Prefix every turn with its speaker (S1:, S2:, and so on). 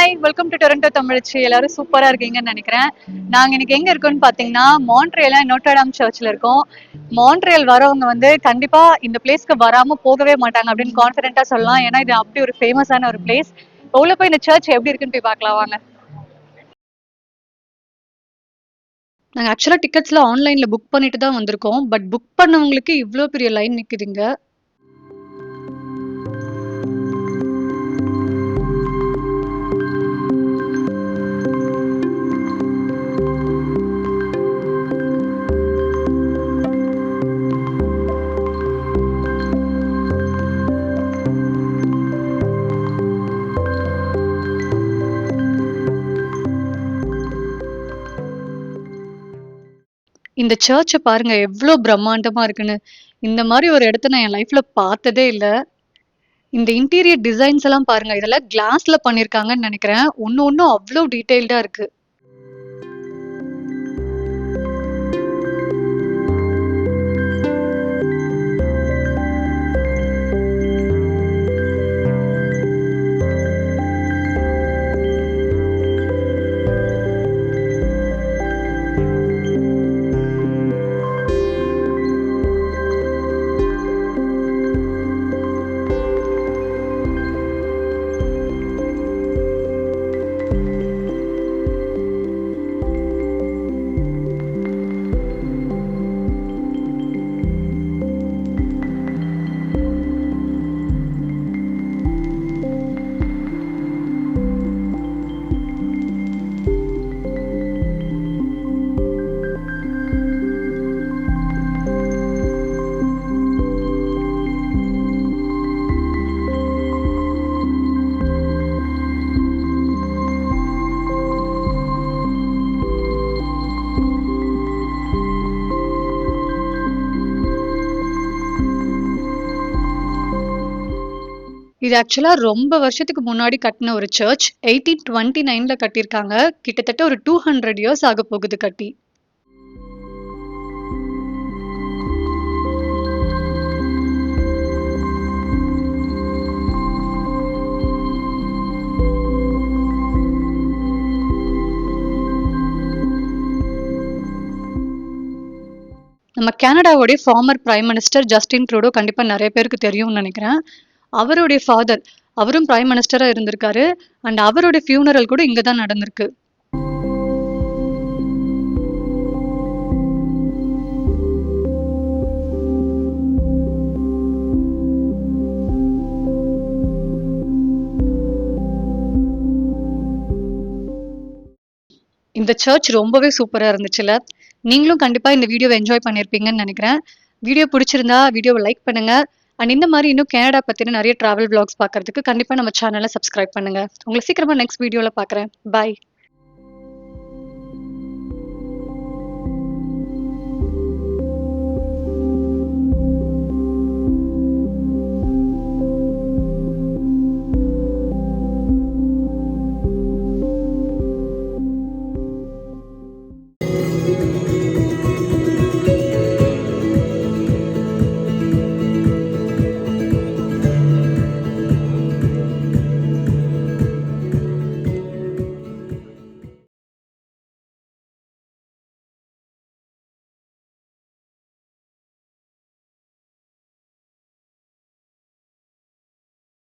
S1: Hi welcome to Toronto தமிழச்சி. எல்லாரும் சூப்பரா இருக்கீங்கன்னு நினைக்கிறேன். நாங்க இன்னைக்கு எங்க இருக்கோம்னு பாத்தீங்கன்னா மான்ட்ரியல்ல நோட்ரடாம் சர்ச்ல இருக்கோம். மான்ட்ரியல் வரவங்க வந்து கண்டிப்பா இந்த பிளேஸ்க்கு வராம போகவே மாட்டாங்க அப்படின்னு கான்ஃபிடென்ட்டா சொல்லலாம். ஏன்னா இது அப்படி ஒரு ஃபேமஸான ஒரு பிளேஸ். உள்ள போய் இந்த சர்ச் எப்படி இருக்குன்னு போய் பார்க்கலாம் வாங்க. நாங்க ஆக்சுவலா டிக்கெட்ஸ்லாம் ஆன்லைன்ல புக் பண்ணிட்டு தான் வந்திருக்கோம். பட் புக் பண்ணவங்களுக்கு இவ்ளோ பெரிய லைன் நிக்குதுங்க. இந்த சர்ச்ச பாருங்க எவ்ளோ பிரம்மாண்டமா இருக்குன்னு. இந்த மாரி ஒரு இடத்த நான் என் லைஃப்ல பார்த்ததே இல்ல. இந்த இன்டீரியர் டிசைன்ஸ் எல்லாம் பாருங்க. இதெல்லாம் கிளாஸ்ல பண்ணியிருக்காங்கன்னு நெனைக்கிறேன். ஒண்ணும் அவ்ளோ டீட்டெயில்டா இருக்கு. இது ஆக்சுவலா ரொம்ப வருஷத்துக்கு முன்னாடி கட்டுன ஒரு சர்ச். 1829ல கட்டியிருக்காங்க. கிட்டத்தட்ட ஒரு 200 இயர்ஸ் ஆகப் போகுது கட்டி. நம்ம கனடாவுடைய former prime minister Justin Trudeau கண்டிப்பா நெறைய பேருக்கு தெரியும்னு நெனைக்கிறேன். அவருடைய ஃபாதர் அவரும் பிரைம் மினிஸ்டரா இருந்திருக்காரு. அண்ட் அவருடைய ஃபியூனரல் கூட இங்க தான் நடந்திருக்கு. இந்த சர்ச் ரொம்பவே சூப்பரா இருந்துச்சுல்ல. நீங்களும் கண்டிப்பா இந்த வீடியோவை என்ஜாய் பண்ணியிருப்பீங்கன்னு நினைக்கிறேன். வீடியோ பிடிச்சிருந்தா வீடியோவை லைக் பண்ணுங்க. அண்ட் இந்த மாதிரி இன்னும் கனடா பத்தின நிறைய டிராவல் vlogs பார்க்கறதுக்கு கண்டிப்பா நம்ம சேனலை சப்ஸ்கிரைப் பண்ணுங்க. உங்களை சீக்கிரமா நெக்ஸ்ட் வீடியோல பார்க்குறேன். பாய்.